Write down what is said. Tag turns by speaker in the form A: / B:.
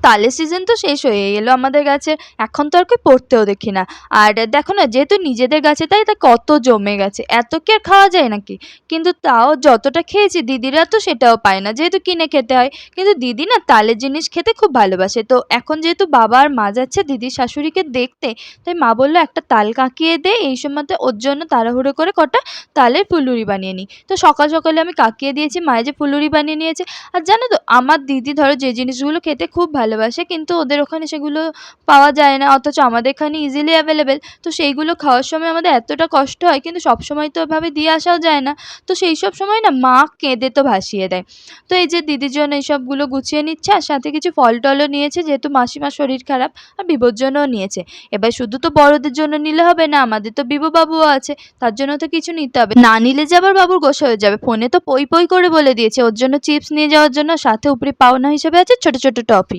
A: তালের সিজন তো শেষ হয়ে এলো আমাদের গাছের, এখন তো আর কেউ পড়তেও দেখি না। আর দেখো না, যেহেতু নিজেদের গাছে তাই তা কত জমে গেছে, এত কি আর খাওয়া যায় নাকি? কিন্তু তাও যতটা খেয়েছি দিদিরা তো সেটাও পায় না, যেহেতু কিনে খেতে হয়। কিন্তু দিদি না তালের জিনিস খেতে খুব ভালোবাসে, তো এখন যেহেতু বাবা আর মা যাচ্ছে দিদির শাশুড়িকে দেখতে, তাই মা বললো একটা তাল কাকিয়ে দে, এই সময়তে ওর জন্য তাড়াহুড়ো করে কটা তালের ফুলুরি বানিয়ে নিই। তো সকাল সকালে আমি কাকিয়ে দিয়েছি, মায়ে যে ফুলুরি বানিয়ে নিয়েছে। আর জানো তো আমার দিদি ধরো যে জিনিসগুলো খেতে খুব ভালোবাসে কিন্তু ওদের ওখানে সেগুলো পাওয়া যায় না, অথচ আমাদের এখানে ইজিলি অ্যাভেলেবেল। তো সেইগুলো খাওয়ার সময় আমাদের এতটা কষ্ট হয়, কিন্তু সবসময় তো ওভাবে দিয়ে আসাও যায় না। তো সেই সব সময় না মা কেঁদে তো ভাসিয়ে দেয়। তো এই যে দিদির জন্য এইসবগুলো গুছিয়ে নিচ্ছে, আর সাথে কিছু ফল টলও নিয়েছে, যেহেতু মাসিমার শরীর খারাপ, আর বিবোর জন্যও নিয়েছে। এবার শুধু তো বড়দের জন্য নিলে হবে না, আমাদের তো বিবো বাবুও আছে, তার জন্য তো কিছু নিতে হবে, না নিলে যে আবার বাবুর গোসা হয়ে যাবে। ফোনে তো পই পই করে বলে দিয়েছে ওর জন্য চিপস নিয়ে যাওয়ার জন্য, সাথে উপরি পাওনা হিসেবে আছে ছোট ছোট টফি।